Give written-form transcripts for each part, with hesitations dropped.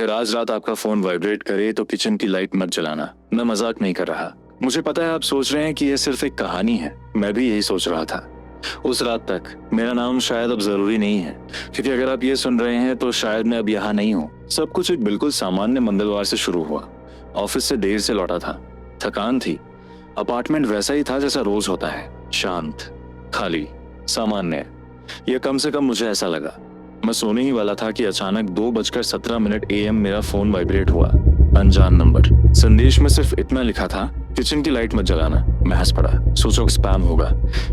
अगर आज रात आपका फोन वाइब्रेट करे तो किचन की लाइट मत जलाना। मैं मजाक नहीं कर रहा। मुझे पता है आप सोच रहे हैं कि यह सिर्फ एक कहानी है। मैं भी यही सोच रहा था उस रात तक। मेरा नाम शायद अब जरूरी नहीं है, क्योंकि अगर आप ये सुन रहे हैं तो शायद मैं अब यहाँ नहीं हूँ। सब कुछ एक बिल्कुल सामान्य मंगलवार से शुरू हुआ। ऑफिस से देर से लौटा था, थकान थी। अपार्टमेंट वैसा ही था जैसा रोज होता है, शांत, खाली, सामान्य। यह कम से कम मुझे ऐसा लगा। मैं सोने ही वाला था कि अचानक 2:17 AM मेरा फोन वाइब्रेट हुआ। अनजान नंबर। संदेश में सिर्फ इतना लिखा था, किचन की लाइट मत जलाना। मैं हंस पड़ा, सोचो स्पैम होगा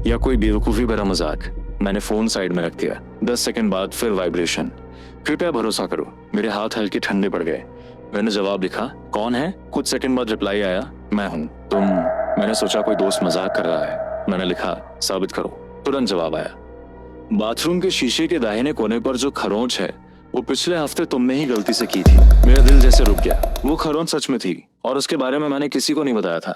या कोई बेवकूफी भरा मजाक। मैंने फोन साइड में रख दिया। 10 सेकंड बाद फिर वाइब्रेशन। कृपया भरोसा करो, मेरे हाथ हल्के ठंडे पड़ गए। मैंने जवाब लिखा, कौन है? कुछ सेकंड बाद रिप्लाई आया, मैं हूँ। तुम? मैंने सोचा कोई दोस्त मजाक कर रहा है। मैंने लिखा, साबित करो। तुरंत जवाब आया, बाथरूम के शीशे के दाहिने कोने पर जो खरोंच है वो पिछले हफ्ते तुमने ही गलती से की थी। मेरा दिल जैसे रुक गया। वो खरोंच सच में थी और उसके बारे में मैंने किसी को नहीं बताया था।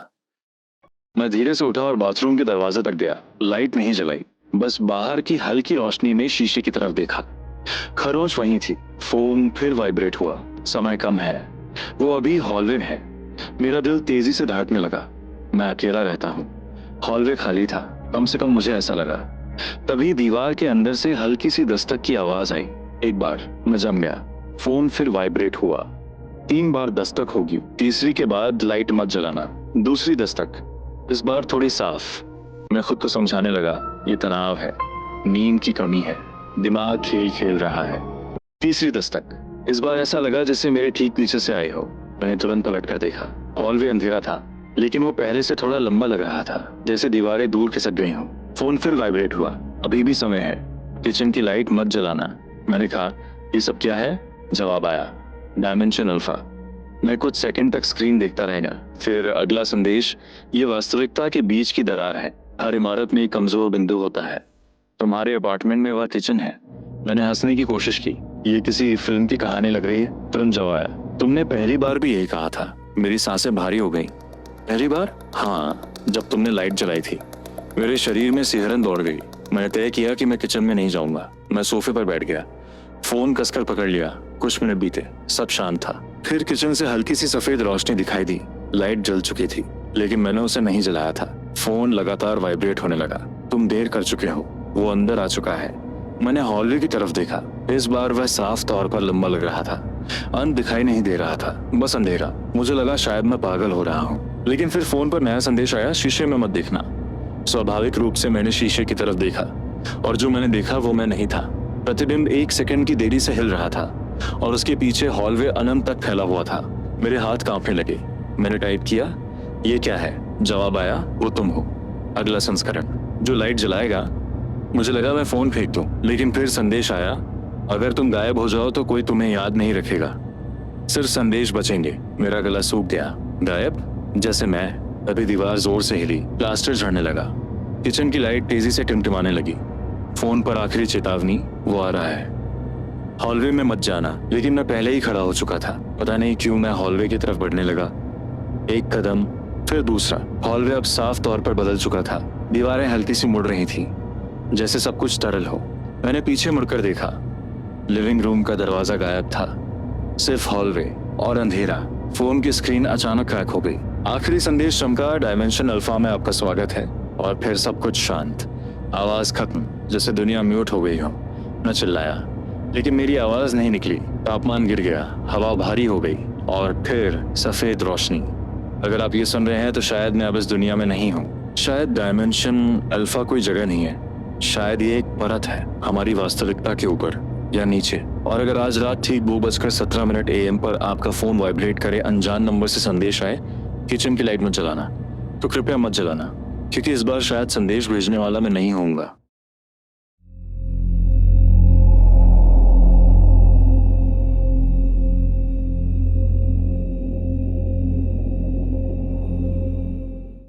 मैं धीरे से उठा और बाथरूम के दरवाजे तक गया। लाइट नहीं जलाई, बस बाहर की हल्की रोशनी में शीशे की तरफ देखा। खरोंच वहीं थी। फोन फिर वाइब्रेट हुआ। समय कम है, वो अभी हॉलवे में है। मेरा दिल तेजी से धड़कने लगा। मैं अकेला रहता हूँ, हॉलवे खाली था, कम से कम मुझे ऐसा लगा। तभी दीवार के अंदर से हल्की सी दस्तक की आवाज आई। एक बार मैं जम गया। फोन फिर वाइब्रेट हुआ। 3 बार दस्तक होगी। तीसरी के बाद लाइट मत जलाना। दूसरी दस्तक, इस बार थोड़ी साफ। मैं खुद को समझाने लगा, ये तनाव है, नींद की कमी है, दिमाग खेल खेल रहा है। तीसरी दस्तक, इस बार ऐसा लगा जैसे मेरे ठीक पीछे से आए हो। मैंने तुरंत पलट कर देखा। हॉलवे अंधेरा था, लेकिन वो पहले से थोड़ा लंबा लग रहा था, जैसे दीवारें दूर खिसक गई हों। फोन फिर वाइब्रेट हुआ। अभी भी समय है, किचन की लाइट मत जलाना। मैंने कहा, ये सब क्या है? जवाब आया, डायमेंशन अल्फा। मैं कुछ सेकंड तक स्क्रीन देखता रह गया। फिर अगला संदेश, ये वास्तविकता के बीच की दरार है। हर इमारत में एक कमजोर बिंदु होता है। तुम्हारे अपार्टमेंट में वह किचन है। मैंने हंसने की कोशिश की। ये किसी फिल्म की कहानी लग रही है। तुरंत जवाब आया, तुमने पहली बार भी यही कहा था। मेरी सांसें भारी हो गई। पहली बार? हाँ, जब तुमने लाइट जलाई थी। मेरे शरीर में सिहरन दौड़ गई। मैंने तय किया कि मैं किचन में नहीं जाऊंगा। मैं सोफे पर बैठ गया, फोन कसकर पकड़ लिया। कुछ मिनट बीते, सब शांत था। फिर किचन से हल्की सी सफेद रोशनी दिखाई दी। लाइट जल चुकी थी, लेकिन मैंने उसे नहीं जलाया था। फोन लगातार वाइब्रेट होने लगा। तुम देर कर चुके हो, वो अंदर आ चुका है। मैंने हॉलवे की तरफ देखा। इस बार वह साफ तौर पर लंबा लग रहा था। अंत दिखाई नहीं दे रहा था, बस अंधेरा। मुझे लगा शायद मैं पागल हो रहा हूँ, लेकिन फिर फोन पर नया संदेश आया, शीशे में मत देखना। स्वाभाविक रूप से मैंने शीशे की तरफ देखा, और जो मैंने देखा वो मैं नहीं था। प्रतिबिंब 1 सेकंड की देरी से हिल रहा था, और उसके पीछे हॉलवे अनंत तक फैला हुआ था। मेरे हाथ कांपने लगे। मैंने टाइप किया, ये क्या है? जवाब आया, वो तुम हो। अगला संस्करण, जो लाइट जलाएगा। मुझे लगा मैं फोन फेंक दूं, लेकिन फिर संदेश आया, अगर तुम गायब हो जाओ तो कोई तुम्हें याद नहीं रखेगा, सिर्फ संदेश बचेंगे। मेरा गला सूख गया। गायब? जैसे मैं। अभी दीवार जोर से हिली, प्लास्टर झड़ने लगा। किचन की लाइट तेजी से टिमटिमाने लगी। फोन पर आखिरी चेतावनी, वो आ रहा है, हॉलवे में मत जाना। लेकिन मैं पहले ही खड़ा हो चुका था। पता नहीं क्यों मैं हॉलवे की तरफ बढ़ने लगा। एक कदम, फिर दूसरा। हॉलवे अब साफ तौर पर बदल चुका था। दीवारें हल्की सी मुड़ रही थी, जैसे सब कुछ तरल हो। मैंने पीछे मुड़कर देखा। लिविंग रूम का दरवाजा गायब था, सिर्फ हॉलवे और अंधेरा। फोन की स्क्रीन अचानक क्रैक हो गई। आखिरी संदेश चमका, डायमेंशन अल्फा में आपका स्वागत है। और फिर सब कुछ शांत। आवाज खत्म, जैसे दुनिया म्यूट हो गई हो। मैं चिल्लाया, लेकिन मेरी आवाज नहीं निकली। तापमान गिर गया, हवा भारी हो गई, और फिर सफेद रोशनी। अगर आप ये सुन रहे हैं तो शायद मैं अब इस दुनिया में नहीं हूँ। शायद डायमेंशन अल्फा कोई जगह नहीं है। शायद ये एक परत है हमारी वास्तविकता के ऊपर या नीचे। और अगर आज रात ठीक 2:17 AM पर आपका फोन वाइब्रेट करे, अनजान नंबर से संदेश आए, किचन की लाइट मत जलाना, तो कृपया मत जलाना, क्योंकि इस बार शायद संदेश भेजने वाला मैं नहीं होऊंगा।